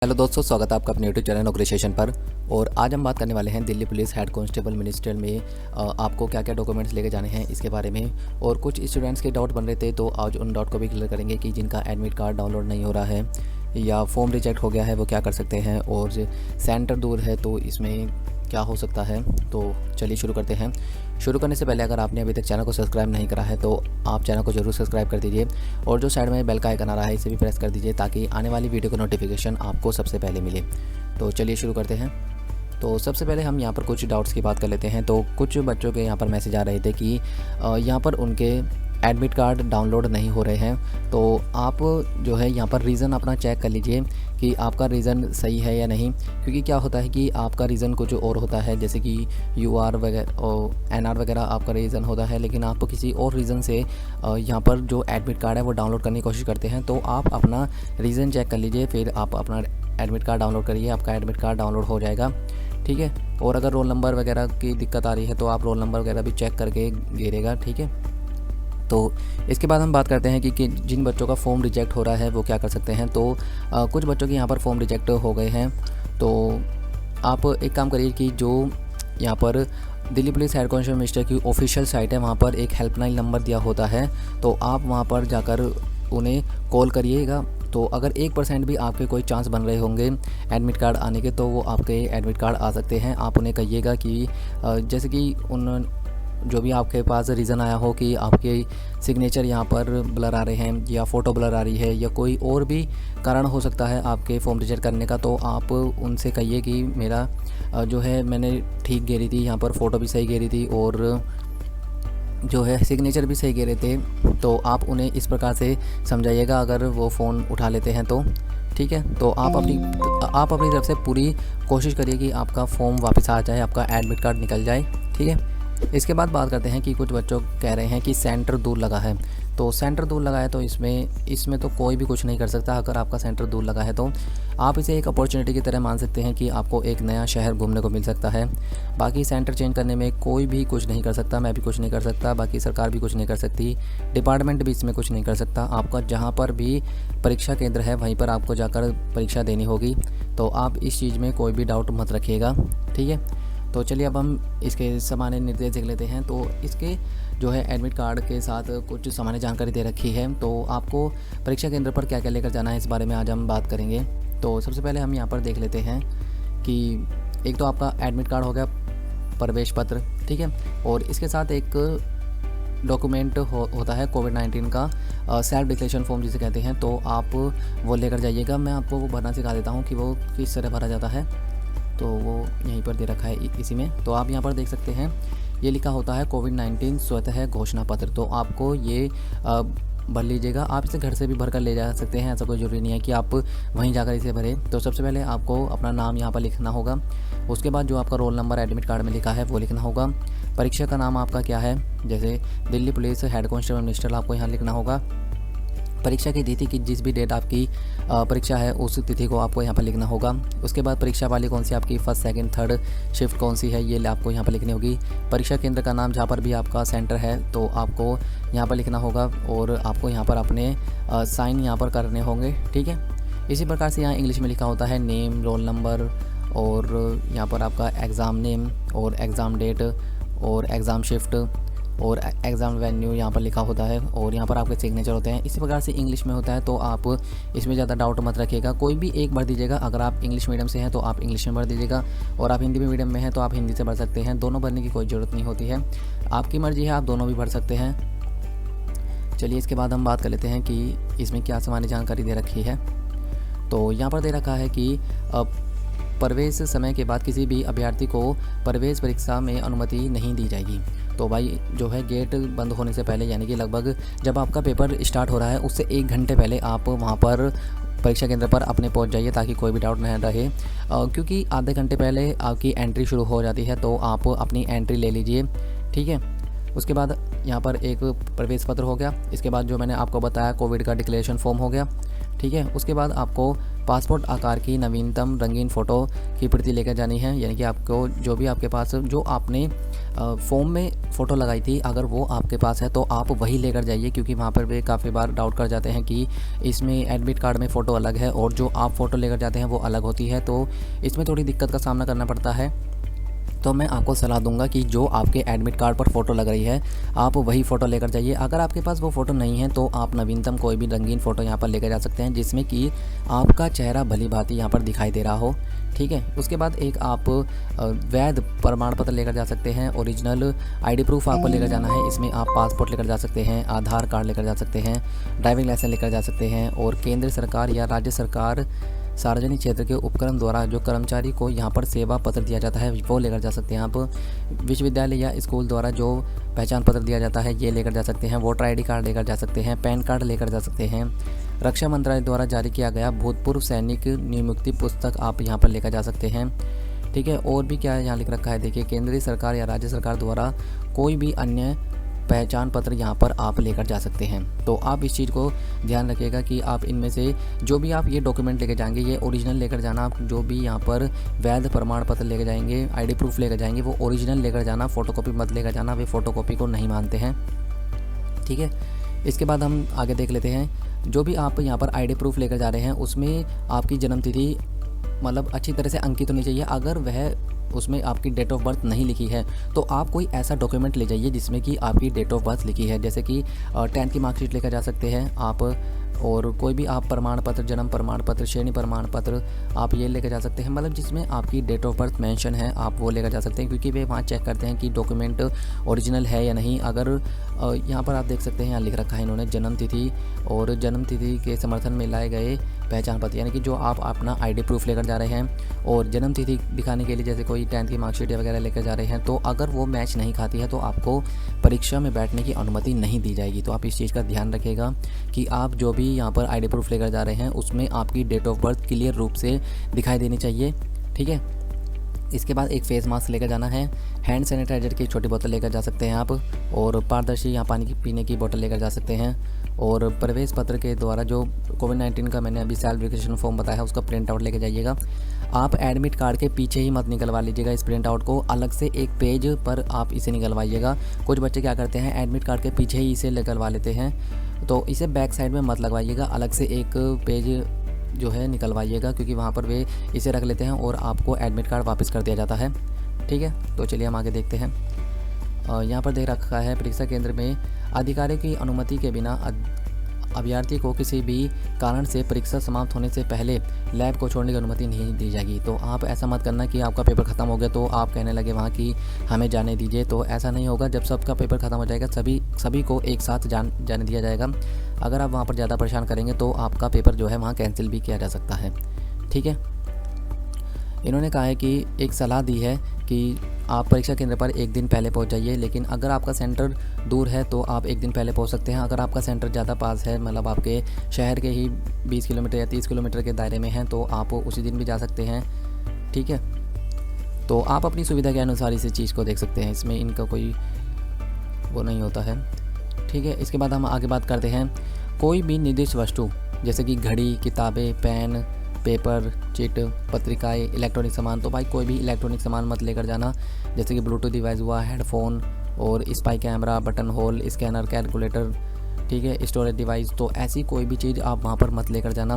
Hello दोस्तों, स्वागत है आपका अपने यूट्यूब चैनल नौकरी पर। और आज हम बात करने वाले हैं Delhi police head constable ministerial में आपको क्या क्या डॉक्यूमेंट्स लेके जाने हैं इसके बारे में। और कुछ स्टूडेंट्स के डाउट बन रहे थे, तो आज उन डाउट को भी क्लियर करेंगे कि जिनका एडमिट कार्ड डाउनलोड नहीं हो रहा है या फॉर्म रिजेक्ट हो गया है वो क्या कर सकते हैं, और सेंटर दूर है तो इसमें क्या हो सकता है। तो चलिए शुरू करते हैं। शुरू करने से पहले अगर आपने अभी तक चैनल को सब्सक्राइब नहीं करा है तो आप चैनल को जरूर सब्सक्राइब कर दीजिए, और जो साइड में बेल का आइकन आ रहा है इसे भी प्रेस कर दीजिए ताकि आने वाली वीडियो का नोटिफिकेशन आपको सबसे पहले मिले। तो चलिए शुरू करते हैं। तो सबसे पहले हम यहाँ पर कुछ डाउट्स की बात कर लेते हैं। तो कुछ बच्चों के यहाँ पर मैसेज आ रहे थे कि यहाँ पर उनके एडमिट कार्ड डाउनलोड नहीं हो रहे हैं। तो आप जो है यहाँ पर रीज़न अपना चेक कर लीजिए कि आपका रीज़न सही है या नहीं, क्योंकि क्या होता है कि आपका रीज़न कुछ और होता है, जैसे कि UR वगैरह और NR वगैरह आपका रीज़न होता है, लेकिन आप किसी और रीज़न से यहाँ पर जो एडमिट कार्ड है वो डाउनलोड करने की कोशिश करते हैं। तो आप अपना रीज़न चेक कर लीजिए, फिर आप अपना एडमिट कार्ड डाउनलोड करिए, आपका एडमिट कार्ड डाउनलोड हो जाएगा, ठीक है। और अगर रोल नंबर वगैरह की दिक्कत आ रही है तो आप रोल नंबर वगैरह भी चेक करके गिरेगा, ठीक है। तो इसके बाद हम बात करते हैं कि जिन बच्चों का फॉर्म रिजेक्ट हो रहा है वो क्या कर सकते हैं। तो कुछ बच्चों के यहाँ पर फॉर्म रिजेक्ट हो गए हैं। तो आप एक काम करिए कि जो यहाँ पर Delhi police head constable minister की ऑफिशियल साइट है वहाँ पर एक हेल्पलाइन नंबर दिया होता है, तो आप वहाँ पर जाकर उन्हें कॉल करिएगा। तो अगर 1% भी आपके कोई चांस बन रहे होंगे एडमिट कार्ड आने के, तो वो आपके एडमिट कार्ड आ सकते हैं। आप उन्हें कहिएगा कि जैसे कि उन जो भी आपके पास रीज़न आया हो कि आपके सिग्नेचर यहाँ पर ब्लर आ रहे हैं या फ़ोटो ब्लर आ रही है या कोई और भी कारण हो सकता है आपके फॉर्म रिजेक्ट करने का, तो आप उनसे कहिए कि मेरा जो है मैंने ठीक गेरी थी, यहाँ पर फ़ोटो भी सही गेरी थी और जो है सिग्नेचर भी सही गेरे थे। तो आप उन्हें इस प्रकार से समझाइएगा अगर वो फ़ोन उठा लेते हैं तो, ठीक है। तो आप अपनी तरफ से पूरी कोशिश करिए कि आपका फॉर्म वापस आ जाए, आपका एडमिट कार्ड निकल जाए, ठीक है। इसके बाद बात करते हैं कि कुछ बच्चों कह रहे हैं कि सेंटर दूर लगा है। तो सेंटर दूर लगा है तो इसमें तो कोई भी कुछ नहीं कर सकता। अगर आपका सेंटर दूर लगा है तो आप इसे एक अपॉर्चुनिटी की तरह मान सकते हैं कि आपको एक नया शहर घूमने को मिल सकता है। बाकी सेंटर चेंज करने में कोई भी कुछ नहीं कर सकता, मैं भी कुछ नहीं कर सकता, बाकी सरकार भी कुछ नहीं कर सकती, डिपार्टमेंट भी इसमें कुछ नहीं कर सकता। आपका जहाँ पर भी परीक्षा केंद्र है वहीं पर आपको जाकर परीक्षा देनी होगी। तो आप इस चीज़ में कोई भी डाउट मत रखिएगा, ठीक है। तो चलिए अब हम इसके सामान्य निर्देश देख लेते हैं। तो इसके जो है एडमिट कार्ड के साथ कुछ सामान्य जानकारी दे रखी है। तो आपको परीक्षा केंद्र पर क्या क्या लेकर जाना है इस बारे में आज हम बात करेंगे। तो सबसे पहले हम यहाँ पर देख लेते हैं कि एक तो आपका एडमिट कार्ड हो गया, प्रवेश पत्र, ठीक है। और इसके साथ एक डॉक्यूमेंट होता है कोविड-19 का सेल्फ डिक्लेरेशन फॉर्म जिसे कहते हैं। तो आप वो लेकर जाइएगा। मैं आपको वो भरना सिखा देता हूँ कि वो किस तरह भरा जाता है। तो वो यहीं पर दे रखा है इसी में। तो आप यहाँ पर देख सकते हैं ये लिखा होता है कोविड-19 स्वतः घोषणा पत्र। तो आपको ये भर लीजिएगा। आप इसे घर से भी भर कर ले जा सकते हैं, ऐसा कोई ज़रूरी नहीं है कि आप वहीं जाकर इसे भरें। तो सबसे पहले आपको अपना नाम यहाँ पर लिखना होगा। उसके बाद जो आपका रोल नंबर एडमिट कार्ड में लिखा है वो लिखना होगा। परीक्षा का नाम आपका क्या है, जैसे Delhi police head constable minister आपको यहाँ लिखना होगा। परीक्षा की तिथि की जिस भी डेट आपकी परीक्षा है उस तिथि को आपको यहाँ पर लिखना होगा। उसके बाद परीक्षा वाली कौन सी आपकी फर्स्ट सेकंड थर्ड शिफ्ट कौन सी है ये आपको यहाँ पर लिखनी होगी। परीक्षा केंद्र का नाम जहाँ पर भी आपका सेंटर है तो आपको यहाँ पर लिखना होगा, और आपको यहाँ पर अपने साइन यहाँ पर करने होंगे, ठीक है। इसी प्रकार से यहाँ इंग्लिश में लिखा होता है नेम, रोल नंबर, और यहाँ पर आपका एग्ज़ाम नेम और एग्ज़ाम डेट और एग्ज़ाम शिफ्ट और एग्ज़ाम वेन्यू यहाँ पर लिखा होता है, और यहाँ पर आपके सिग्नेचर होते हैं। इसी प्रकार से इंग्लिश में होता है। तो आप इसमें ज़्यादा डाउट मत रखिएगा, कोई भी एक भर दीजिएगा। अगर आप इंग्लिश मीडियम से हैं तो आप इंग्लिश में भर दीजिएगा, और आप हिंदी मीडियम में हैं तो आप हिंदी से भर सकते हैं। दोनों भरने की कोई ज़रूरत नहीं होती है, आपकी मर्ज़ी है, आप दोनों भी भर सकते हैं। चलिए इसके बाद हम बात कर लेते हैं कि इसमें क्या सामान्य जानकारी दे रखी है। तो यहाँ पर दे रखा है कि प्रवेश समय के बाद किसी भी अभ्यर्थी को प्रवेश परीक्षा में अनुमति नहीं दी जाएगी। तो भाई जो है गेट बंद होने से पहले, यानी कि लगभग जब आपका पेपर स्टार्ट हो रहा है उससे 1 घंटे पहले आप वहाँ पर परीक्षा केंद्र पर अपने पहुँच जाइए ताकि कोई भी डाउट नहीं रहे, क्योंकि आधे घंटे पहले आपकी एंट्री शुरू हो जाती है। तो आप अपनी एंट्री ले लीजिए, ठीक है। उसके बाद यहाँ पर एक प्रवेश पत्र हो गया। इसके बाद जो मैंने आपको बताया कोविड का डिक्लेरेशन फॉर्म हो गया, ठीक है। उसके बाद आपको पासपोर्ट आकार की नवीनतम रंगीन फ़ोटो की प्रति लेकर जानी है, यानी कि आपको जो भी आपके पास जो आपने फॉर्म में फ़ोटो लगाई थी अगर वो आपके पास है तो आप वही लेकर जाइए, क्योंकि वहाँ पर भी काफ़ी बार डाउट कर जाते हैं कि इसमें एडमिट कार्ड में फ़ोटो अलग है और जो आप फ़ोटो लेकर जाते हैं वो अलग होती है, तो इसमें थोड़ी दिक्कत का सामना करना पड़ता है। तो मैं आपको सलाह दूंगा कि जो आपके एडमिट कार्ड पर फ़ोटो लग रही है आप वही फ़ोटो लेकर जाइए। अगर आपके पास वो फ़ोटो नहीं है तो आप नवीनतम कोई भी रंगीन फ़ोटो यहाँ पर लेकर जा सकते हैं जिसमें कि आपका चेहरा भली भांति यहाँ पर दिखाई दे रहा हो, ठीक है। उसके बाद एक आप वैध प्रमाण पत्र लेकर जा सकते हैं, ओरिजिनल आईडी प्रूफ आपको लेकर जाना है। इसमें आप पासपोर्ट लेकर जा सकते हैं, आधार कार्ड लेकर जा सकते हैं, ड्राइविंग लाइसेंस लेकर जा सकते हैं, और केंद्र सरकार या राज्य सरकार सार्वजनिक क्षेत्र के उपक्रम द्वारा जो कर्मचारी को यहाँ पर सेवा पत्र दिया जाता है वो लेकर जा सकते हैं आप। विश्वविद्यालय या स्कूल द्वारा जो पहचान पत्र दिया जाता है ये लेकर जा सकते हैं। वोटर आईडी कार्ड लेकर जा सकते हैं, पैन कार्ड लेकर जा सकते हैं। रक्षा मंत्रालय द्वारा जारी किया गया भूतपूर्व सैनिक नियुक्ति पुस्तक आप यहाँ पर लेकर जा सकते हैं, ठीक है। और भी क्या यहाँ लिख रखा है, देखिए, केंद्रीय सरकार या राज्य सरकार द्वारा कोई भी अन्य पहचान पत्र यहाँ पर आप लेकर जा सकते हैं। तो आप इस चीज़ को ध्यान रखिएगा कि आप इनमें से जो भी आप ये डॉक्यूमेंट लेकर जाएंगे ये ओरिजिनल लेकर जाना। आप जो भी यहाँ पर वैध प्रमाण पत्र लेकर जाएंगे, आईडी प्रूफ लेकर जाएंगे, वो ओरिजिनल लेकर जाना, फ़ोटोकॉपी मत लेकर जाना, वे फ़ोटोकॉपी को नहीं मानते हैं, ठीक है। इसके बाद हम आगे देख लेते हैं, जो भी आप यहाँ पर आईडी प्रूफ लेकर जा रहे हैं उसमें आपकी जन्मतिथि मतलब अच्छी तरह से अंकित होनी चाहिए। अगर वह उसमें आपकी डेट ऑफ बर्थ नहीं लिखी है तो आप कोई ऐसा डॉक्यूमेंट ले जाइए जिसमें कि आपकी डेट ऑफ बर्थ लिखी है, जैसे कि 10th की मार्कशीट लेकर जा सकते हैं आप, और कोई भी आप प्रमाण पत्र, जन्म प्रमाण पत्र, श्रेणी प्रमाण पत्र आप ये लेकर जा सकते हैं, मतलब जिसमें आपकी डेट ऑफ बर्थ मेंशन है आप वो लेकर जा सकते हैं, क्योंकि वे वहाँ चेक करते हैं कि डॉक्यूमेंट ओरिजिनल है या नहीं। अगर यहाँ पर आप देख सकते हैं, यहाँ लिख रखा है इन्होंने जन्म तिथि और जन्म तिथि के समर्थन में लाए गए पहचान पत्र, यानी कि जो आप अपना आईडी प्रूफ लेकर जा रहे हैं और जन्म तिथि दिखाने के लिए जैसे कोई 10th की मार्कशीट वगैरह लेकर जा रहे हैं, तो अगर वो मैच नहीं खाती है तो आपको परीक्षा में बैठने की अनुमति नहीं दी जाएगी। तो आप इस चीज़ का ध्यान रखिएगा कि आप जो भी यहाँ पर आईडी प्रूफ लेकर जा रहे हैं उसमें आपकी डेट ऑफ बर्थ क्लियर रूप से दिखाई देनी चाहिए, ठीक है। इसके बाद एक फेस मास्क लेकर जाना है, हैंड सैनिटाइजर की छोटी बोतल लेकर जा सकते हैं आप, और पारदर्शी यहाँ पानी की पीने की बोतल लेकर जा सकते हैं, और प्रवेश पत्र के द्वारा जो कोविड-19 का मैंने अभी सेल्फ वेरिफिकेशन फॉर्म बताया है उसका प्रिंट आउट लेकर जाइएगा। आप एडमिट कार्ड के पीछे ही मत निकलवा लीजिएगा इस प्रिंट आउट को, अलग से एक पेज पर आप इसे निकलवाइएगा। कुछ बच्चे क्या करते हैं, एडमिट कार्ड के पीछे ही इसे निकलवा लेते हैं, तो इसे बैक साइड में मत लगवाइएगा, अलग से एक पेज जो है निकलवाइएगा, क्योंकि वहाँ पर वे इसे रख लेते हैं और आपको एडमिट कार्ड वापस कर दिया जाता है, ठीक है। तो चलिए हम आगे देखते हैं। यहाँ पर देख रखा है, परीक्षा केंद्र में अधिकारियों की अनुमति के बिना अभ्यर्थी को किसी भी कारण से परीक्षा समाप्त होने से पहले लैब को छोड़ने की अनुमति नहीं दी जाएगी। तो आप ऐसा मत करना कि आपका पेपर ख़त्म हो गया तो आप कहने लगे वहाँ कि हमें जाने दीजिए, तो ऐसा नहीं होगा। जब सबका पेपर ख़त्म हो जाएगा सभी को एक साथ जाने दिया जाएगा। अगर आप वहाँ पर ज़्यादा परेशान करेंगे तो आपका पेपर जो है वहाँ कैंसिल भी किया जा सकता है, ठीक है। इन्होंने कहा है कि एक सलाह दी है कि आप परीक्षा केंद्र पर एक दिन पहले पहुंच जाइए, लेकिन अगर आपका सेंटर दूर है तो आप एक दिन पहले पहुंच सकते हैं। अगर आपका सेंटर ज़्यादा पास है, मतलब आपके शहर के ही 20 किलोमीटर या 30 किलोमीटर के दायरे में हैं, तो आप उसी दिन भी जा सकते हैं, ठीक है। तो आप अपनी सुविधा के अनुसार इस चीज़ को देख सकते हैं, इसमें इनका कोई वो नहीं होता है, ठीक है। इसके बाद हम आगे बात करते हैं, कोई भी निर्दिष्ट वस्तु जैसे कि घड़ी, किताबें, पेन, पेपर, चिट, पत्रिकाएं, इलेक्ट्रॉनिक सामान, तो भाई कोई भी इलेक्ट्रॉनिक सामान मत लेकर जाना, जैसे कि ब्लूटूथ डिवाइस हुआ, हेडफोन और spy camera, button whole, scanner, calculator, ठीक है, स्टोरेज डिवाइस, तो ऐसी कोई भी चीज़ आप वहाँ पर मत लेकर जाना,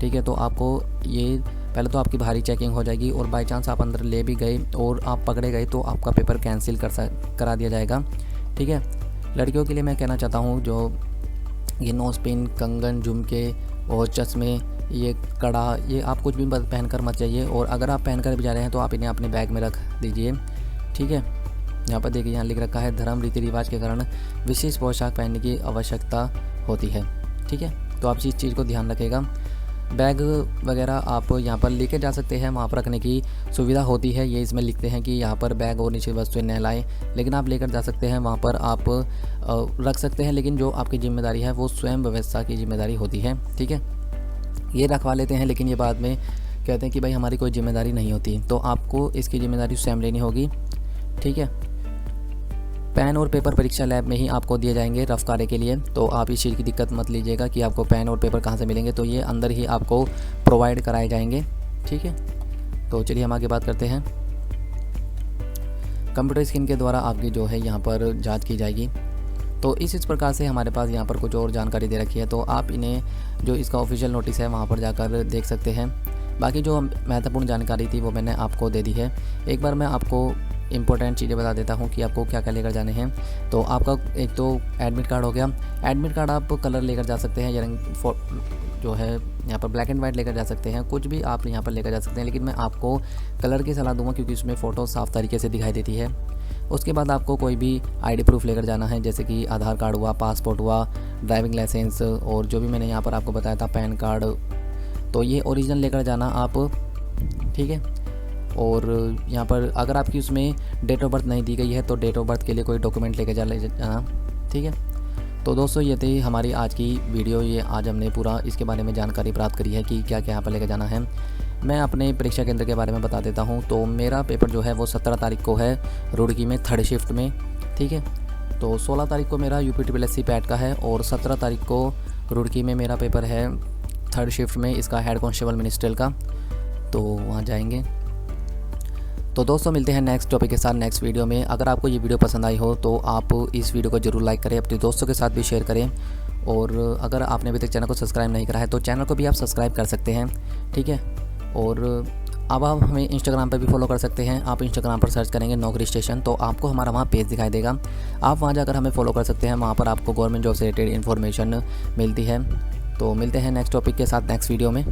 ठीक है। तो आपको ये पहले तो आपकी भारी चेकिंग हो जाएगी, और बाई चांस आप अंदर ले भी गए और आप पकड़े गए तो आपका पेपर कैंसिल करा दिया जाएगा, ठीक है। लड़कियों के लिए मैं कहना चाहता हूँ, जो ये नोज पिन, कंगन, झुमके और चश्मे, ये कड़ा, ये आप कुछ भी पहन कर मत जाइए, और अगर आप पहन कर भी जा रहे हैं तो आप इन्हें अपने बैग में रख दीजिए, ठीक है। यहाँ पर देखिए, यहाँ लिख रखा है, धर्म रीति रिवाज के कारण विशेष पोशाक पहनने की आवश्यकता होती है, ठीक है। तो आप इस चीज़ को ध्यान रखिएगा। बैग वगैरह आप यहाँ पर लेके जा सकते हैं, वहाँ पर रखने की सुविधा होती है, ये इसमें लिखते हैं कि यहाँ पर बैग और नीचे वस्तुएं न लाएं, लेकिन आप लेकर जा सकते हैं, वहाँ पर आप रख सकते हैं, लेकिन जो आपकी जिम्मेदारी है वो स्वयं व्यवस्था की जिम्मेदारी होती है, ठीक है। ये रखवा लेते हैं, लेकिन ये बाद में कहते हैं कि भाई हमारी कोई जिम्मेदारी नहीं होती, तो आपको इसकी जिम्मेदारी स्वयं लेनी होगी, ठीक है। पेन और पेपर परीक्षा लैब में ही आपको दिए जाएंगे रफ कार्य के लिए। तो आप इस चीज़ की दिक्कत मत लीजिएगा कि आपको पेन और पेपर कहाँ से मिलेंगे, तो ये अंदर ही आपको प्रोवाइड कराए जाएंगे। ठीक है, तो चलिए हम आगे बात करते हैं। कंप्यूटर स्क्रीन के द्वारा आपकी जो है यहाँ पर जांच की जाएगी। तो इस प्रकार से हमारे पास यहाँ पर कुछ और जानकारी दे रखी है, तो आप इन्हें जो इसका ऑफिशियल नोटिस है वहाँ पर जाकर देख सकते हैं। बाकी जो महत्वपूर्ण जानकारी थी वो मैंने आपको दे दी है। एक बार मैं आपको इंपॉर्टेंट चीज़ें बता देता हूँ कि आपको क्या क्या लेकर जाने हैं। तो आपका एक तो एडमिट कार्ड हो गया। एडमिट कार्ड आप कलर लेकर जा सकते हैं या जो है यहाँ पर ब्लैक एंड वाइट लेकर जा सकते हैं, कुछ भी आप यहाँ पर लेकर जा सकते हैं, लेकिन मैं आपको कलर की सलाह दूंगा क्योंकि उसमें फ़ोटो साफ़ तरीके से दिखाई देती है। उसके बाद आपको कोई भी आईडी प्रूफ लेकर जाना है, जैसे कि आधार कार्ड हुआ, पासपोर्ट हुआ, ड्राइविंग लाइसेंस और जो भी मैंने यहाँ पर आपको बताया था पैन कार्ड, तो ये ओरिजिनल लेकर जाना आप। ठीक है, और यहाँ पर अगर आपकी उसमें डेट ऑफ बर्थ नहीं दी गई है तो डेट ऑफ बर्थ के लिए कोई डॉक्यूमेंट लेकर जाना। ठीक है, तो दोस्तों ये थी हमारी आज की वीडियो। ये आज हमने पूरा इसके बारे में जानकारी प्राप्त करी है कि क्या क्या यहाँ पर लेकर जाना है। मैं अपने परीक्षा केंद्र के बारे में बता देता हूँ। तो मेरा पेपर जो है वो 17 तारीख को है रुड़की में 3rd शिफ्ट में। ठीक है, तो 16 तारीख को मेरा UPSSC पैट का है और 17 तारीख को रुड़की में मेरा पेपर है 3rd शिफ्ट में, इसका हेड कांस्टेबल मिनिस्ट्रियल का। तो वहाँ जाएंगे। तो दोस्तों मिलते हैं नेक्स्ट टॉपिक के साथ नेक्स्ट वीडियो में। अगर आपको ये वीडियो पसंद आई हो तो आप इस वीडियो को ज़रूर लाइक करें, अपने दोस्तों के साथ भी शेयर करें, और अगर आपने अभी तक चैनल को सब्सक्राइब नहीं करा है तो चैनल को भी आप सब्सक्राइब कर सकते हैं। ठीक है, और अब आप हमें इंस्टाग्राम पर भी फॉलो कर सकते हैं। आप इंस्टाग्राम पर सर्च करेंगे नौकरी स्टेशन, तो आपको हमारा वहाँ पेज दिखाई देगा। आप वहाँ जाकर हमें फॉलो कर सकते हैं, वहाँ पर आपको गवर्नमेंट जॉब से रिलेटेड इन्फॉर्मेशन मिलती है। तो मिलते हैं नेक्स्ट टॉपिक के साथ नेक्स्ट वीडियो में।